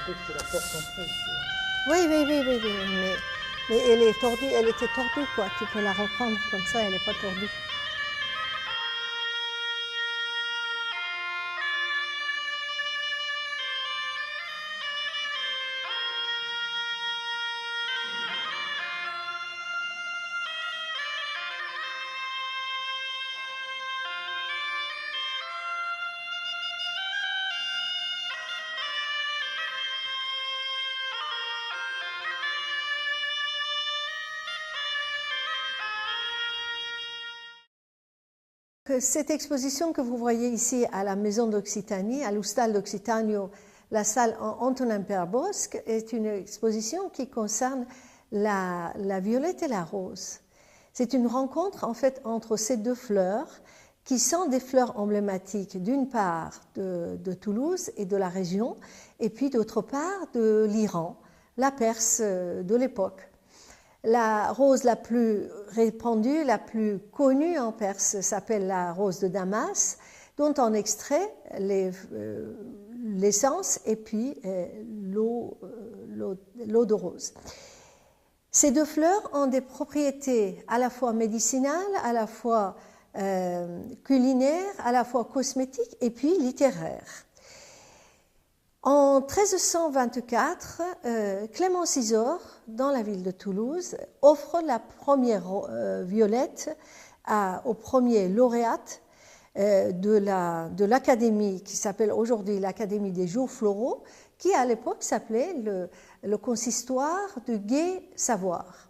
C'est la porte en fait. Oui, mais elle est tordue, elle était tordue, quoi. Tu peux la reprendre comme ça, elle n'est pas tordue. Cette exposition que vous voyez ici à la Maison d'Occitanie, à l'Hostal d'Occitanio, la salle Antonin Perbosc, est une exposition qui concerne la violette et la rose. C'est une rencontre en fait entre ces deux fleurs qui sont des fleurs emblématiques d'une part de Toulouse et de la région, et puis d'autre part de l'Iran, la Perse de l'époque. La rose la plus répandue, la plus connue en Perse s'appelle la rose de Damas, dont on extrait l'essence et puis l'eau de rose. Ces deux fleurs ont des propriétés à la fois médicinales, à la fois culinaires, à la fois cosmétiques et puis littéraires. En 1324, Clément Cisor, dans la ville de Toulouse, offre la première violette au premier lauréat de l'académie qui s'appelle aujourd'hui l'Académie des jours floraux, qui à l'époque s'appelait le consistoire du gai savoir,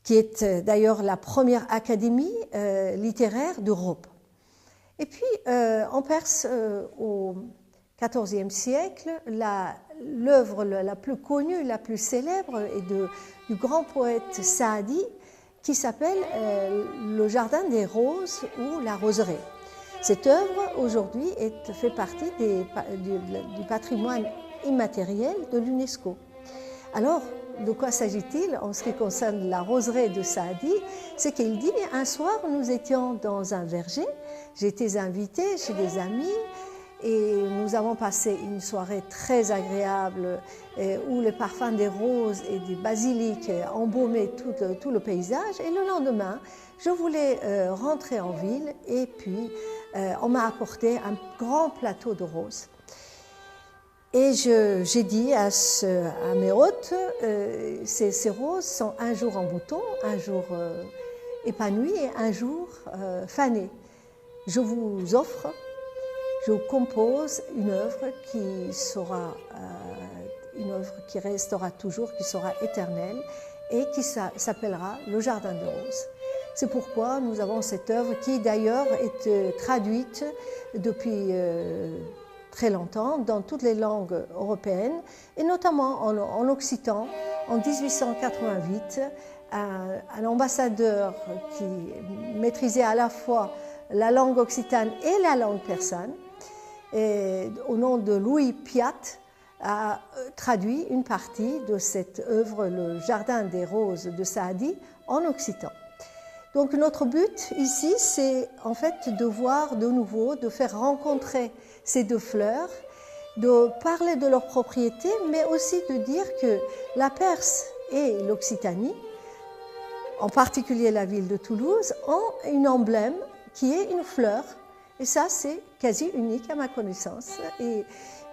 qui est d'ailleurs la première académie littéraire d'Europe. Et puis en Perse, au XIVe siècle, l'œuvre la plus connue, la plus célèbre est du grand poète Saadi, qui s'appelle Le Jardin des Roses ou La Roseraie. Cette œuvre, aujourd'hui, fait partie du patrimoine immatériel de l'UNESCO. Alors, de quoi s'agit-il en ce qui concerne la roseraie de Saadi? C'est qu'il dit, un soir, nous étions dans un verger, j'étais invité chez des amis, et nous avons passé une soirée très agréable où le parfum des roses et des basiliques embaumaient tout le paysage. Et le lendemain, je voulais rentrer en ville et puis on m'a apporté un grand plateau de roses. Et j'ai dit à mes hôtes, ces roses sont un jour en bouton, un jour épanouies et un jour fanées. Je vous offre, je compose une œuvre qui restera toujours, qui sera éternelle et qui s'appellera Le Jardin de Roses. C'est pourquoi nous avons cette œuvre qui d'ailleurs est traduite depuis très longtemps dans toutes les langues européennes et notamment en occitan. En 1888, un ambassadeur qui maîtrisait à la fois la langue occitane et la langue persane, au nom de Louis Piat, a traduit une partie de cette œuvre, Le Jardin des Roses de Saadi, en occitan. Donc notre but ici, c'est en fait de voir de nouveau, de faire rencontrer ces deux fleurs, de parler de leurs propriétés, mais aussi de dire que la Perse et l'Occitanie, en particulier la ville de Toulouse, ont une emblème qui est une fleur. Et ça, c'est quasi unique à ma connaissance. Et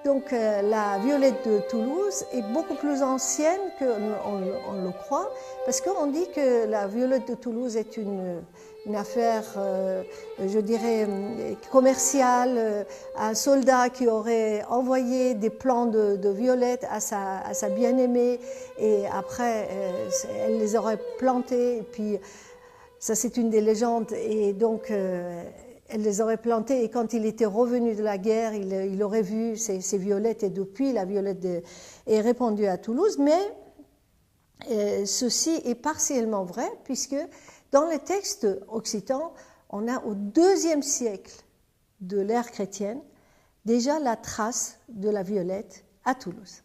donc, la violette de Toulouse est beaucoup plus ancienne qu'on le croit, parce qu'on dit que la violette de Toulouse est une affaire, je dirais, commerciale. Un soldat qui aurait envoyé des plants de violettes à sa bien-aimée, et après, elle les aurait plantés, et puis ça, c'est une des légendes, et donc elle les aurait plantées et quand il était revenu de la guerre, il aurait vu ces violettes et depuis la violette est répandue à Toulouse. Mais ceci est partiellement vrai puisque dans les textes occitans, on a au IIe siècle de l'ère chrétienne déjà la trace de la violette à Toulouse.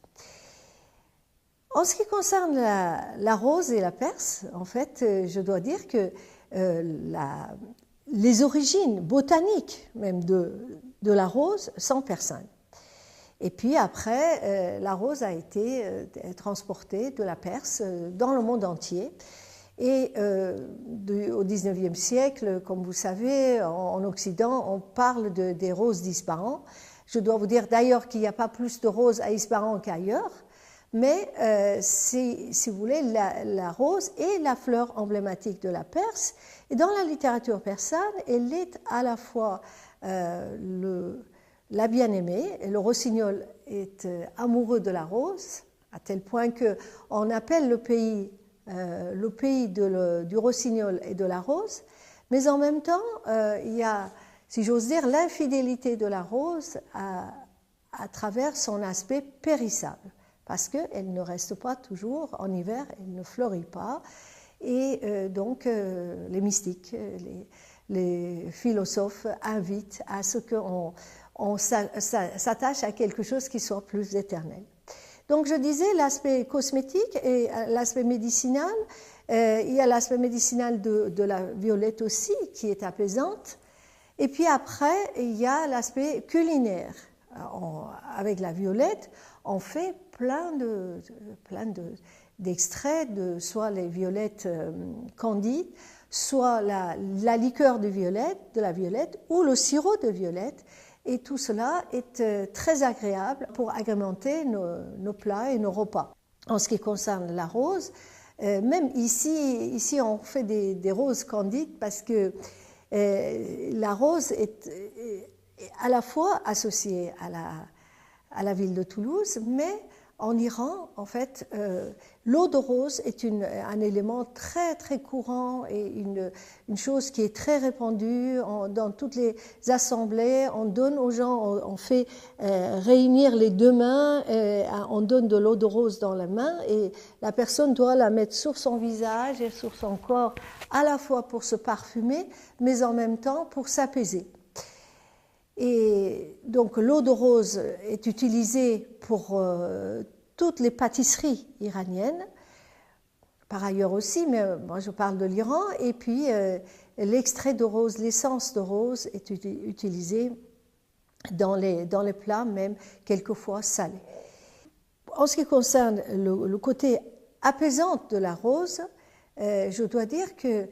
En ce qui concerne la rose et la perse, en fait, je dois dire que les origines botaniques même de la rose sont persanes. Et puis après, la rose a été transportée de la Perse dans le monde entier. Et au XIXe siècle, comme vous savez, en Occident, on parle des roses d'Ispahan. Je dois vous dire d'ailleurs qu'il n'y a pas plus de roses à Ispahan qu'ailleurs, mais si vous voulez, la rose est la fleur emblématique de la Perse. Et dans la littérature persane, elle est à la fois la bien-aimée, et le rossignol est amoureux de la rose, à tel point qu'on appelle le pays du rossignol et de la rose, mais en même temps, il y a, si j'ose dire, l'infidélité de la rose à travers son aspect périssable, parce qu'elle ne reste pas toujours en hiver, elle ne fleurit pas, et donc les mystiques, les philosophes invitent à ce qu'on s'attache à quelque chose qui soit plus éternel. Donc je disais l'aspect cosmétique et l'aspect médicinal. Il y a l'aspect médicinal de la violette aussi, qui est apaisante. Et puis après, il y a l'aspect culinaire. Avec la violette, on fait plein d'extraits de soit les violettes candies, soit la liqueur de la violette ou le sirop de violette. Et tout cela est très agréable pour agrémenter nos plats et nos repas. En ce qui concerne la rose, même ici on fait des roses candides parce que la rose est à la fois associée à la ville de Toulouse, mais en Iran, en fait, l'eau de rose est un élément très très courant et une chose qui est très répandue dans toutes les assemblées. On donne aux gens, on fait réunir les deux mains, on donne de l'eau de rose dans la main et la personne doit la mettre sur son visage et sur son corps, à la fois pour se parfumer, mais en même temps pour s'apaiser. Et donc l'eau de rose est utilisée pour toutes les pâtisseries iraniennes, par ailleurs aussi, mais moi je parle de l'Iran, et puis l'extrait de rose, l'essence de rose est utilisée dans les plats, même quelquefois salés. En ce qui concerne le côté apaisant de la rose, je dois dire que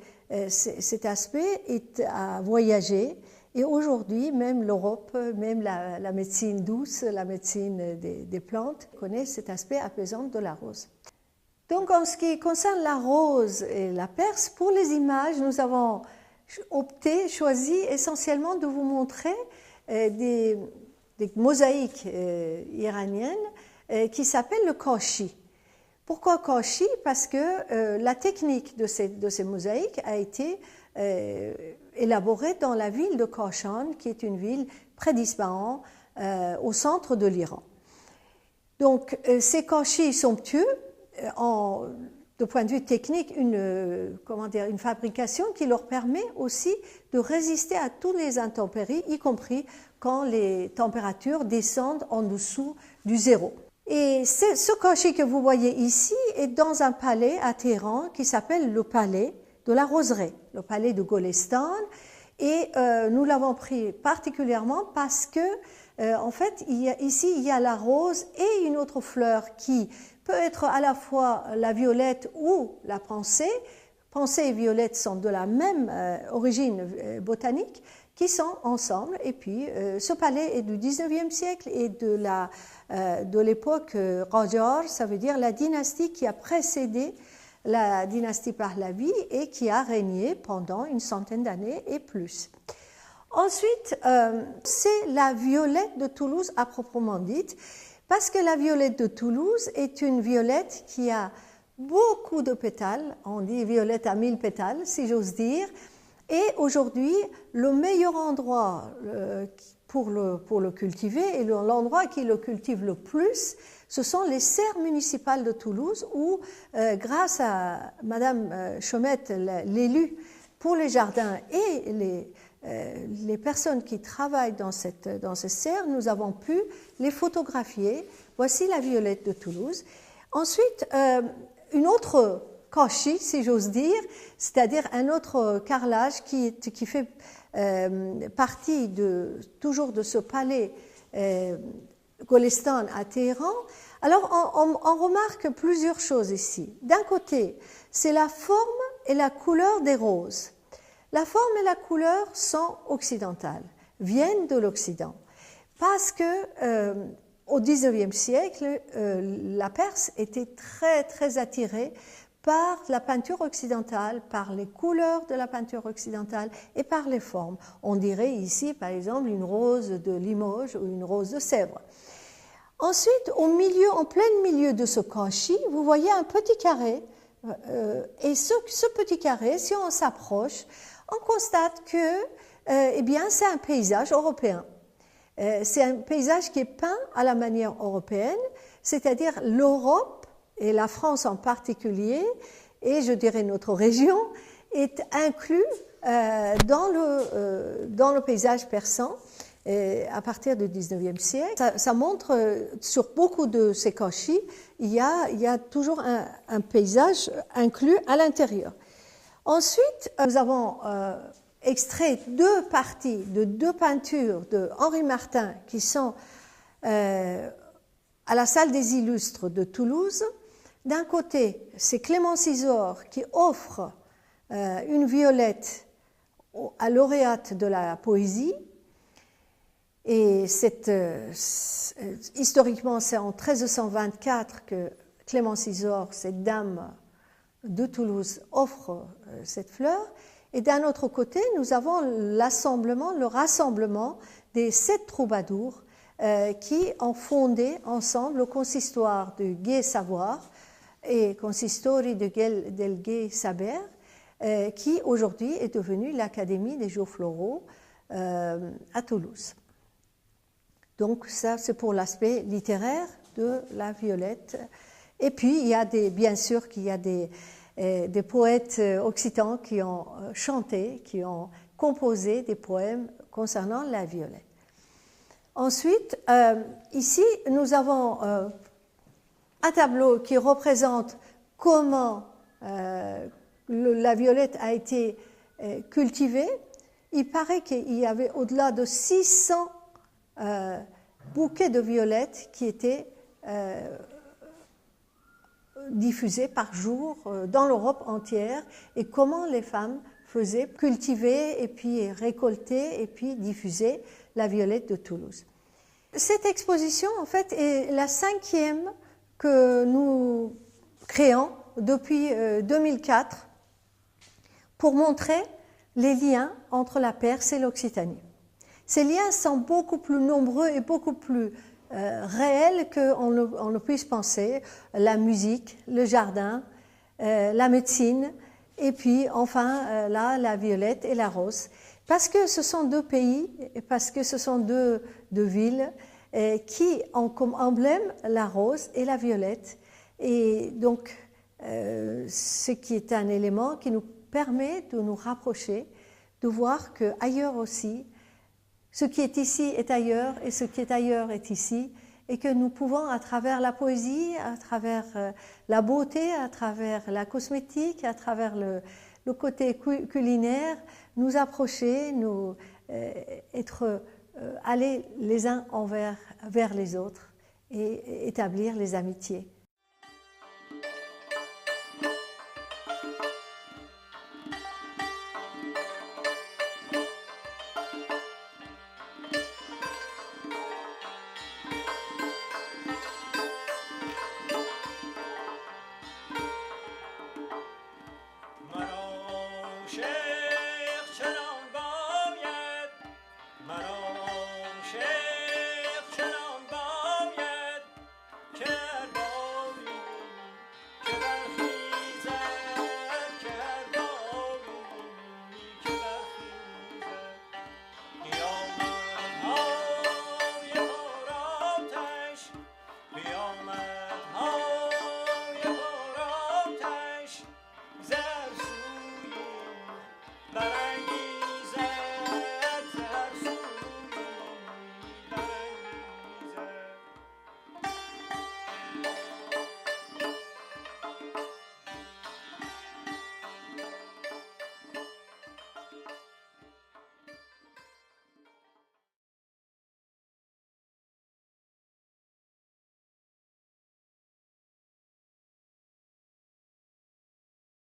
cet aspect est à voyager. Et aujourd'hui, même l'Europe, même la médecine douce, la médecine des plantes, connaît cet aspect apaisant de la rose. Donc, en ce qui concerne la rose et la Perse, pour les images, nous avons choisi essentiellement de vous montrer des mosaïques iraniennes qui s'appellent le kashi. Pourquoi kashi? Parce que la technique de ces mosaïques a été élaborée dans la ville de Kashan, qui est une ville près d'Ispahan, au centre de l'Iran. Donc, ces kashis somptueux, de point de vue technique, une fabrication qui leur permet aussi de résister à toutes les intempéries, y compris quand les températures descendent en dessous du zéro. Et ce kashi que vous voyez ici est dans un palais à Téhéran qui s'appelle le palais de la roseraie, le palais de Golestan, et nous l'avons pris particulièrement parce que en fait, ici il y a la rose et une autre fleur qui peut être à la fois la violette ou la pensée. Pensée et violette sont de la même origine botanique, qui sont ensemble. Et puis, ce palais est du 19e siècle et de l'époque Qajar, ça veut dire la dynastie qui a précédé la dynastie Pahlavi et qui a régné pendant une centaine d'années et plus. Ensuite, c'est la violette de Toulouse à proprement dite, parce que la violette de Toulouse est une violette qui a beaucoup de pétales, on dit violette à 1000 pétales, si j'ose dire, et aujourd'hui, le meilleur endroit pour le cultiver et l'endroit qui le cultive le plus, ce sont les serres municipales de Toulouse où, grâce à Madame Chaumette, l'élu pour les jardins et les personnes qui travaillent dans ces serres, nous avons pu les photographier. Voici la violette de Toulouse. Ensuite, une autre kashi, si j'ose dire, c'est-à-dire un autre carrelage qui fait partie toujours de ce palais Golestan à Téhéran. Alors on remarque plusieurs choses ici. D'un côté, c'est la forme et la couleur des roses. La forme et la couleur sont occidentales, viennent de l'Occident. Parce que au XIXe siècle, la Perse était très très attirée par la peinture occidentale, par les couleurs de la peinture occidentale et par les formes. On dirait ici, par exemple, une rose de Limoges ou une rose de Sèvres. Ensuite, en plein milieu de ce kashi, vous voyez un petit carré. Et ce petit carré, si on s'approche, on constate que, eh bien, c'est un paysage européen. C'est un paysage qui est peint à la manière européenne, c'est-à-dire l'Europe, et la France en particulier, et je dirais notre région, est inclus dans le paysage persan à partir du XIXe siècle. Ça montre sur beaucoup de ces kashis, il y a toujours un paysage inclus à l'intérieur. Ensuite, nous avons extrait deux parties de deux peintures de Henri Martin qui sont à la salle des Illustres de Toulouse. D'un côté, c'est Clémence Isor qui offre une violette à lauréate de la poésie. Et historiquement, c'est en 1324 que Clémence Isor, cette dame de Toulouse, offre cette fleur. Et d'un autre côté, nous avons le rassemblement des 7 troubadours qui ont fondé ensemble le consistoire du Gai Savoir et Consistori del Gai Saber, qui aujourd'hui est devenu l'Académie des Jeux Floraux à Toulouse. Donc ça, c'est pour l'aspect littéraire de la violette. Et puis, il y a bien sûr qu'il y a des poètes occitans qui ont chanté, qui ont composé des poèmes concernant la violette. Ensuite, ici, nous avons un tableau qui représente comment la violette a été cultivée. Il paraît qu'il y avait au-delà de 600 bouquets de violettes qui étaient diffusés par jour dans l'Europe entière, et comment les femmes faisaient cultiver et puis récolter et puis diffuser la violette de Toulouse. Cette exposition, en fait, est la 5e que nous créons depuis 2004 pour montrer les liens entre la Perse et l'Occitanie. Ces liens sont beaucoup plus nombreux et beaucoup plus réels qu'on ne puisse penser. La musique, le jardin, la médecine, et puis enfin là, la violette et la rose. Parce que ce sont deux pays, parce que ce sont deux villes qui ont comme emblème la rose et la violette. Et donc, ce qui est un élément qui nous permet de nous rapprocher, de voir qu'ailleurs aussi, ce qui est ici est ailleurs et ce qui est ailleurs est ici, et que nous pouvons, à travers la poésie, à travers la beauté, à travers la cosmétique, à travers le côté culinaire, nous approcher, aller les uns vers les autres et établir les amitiés.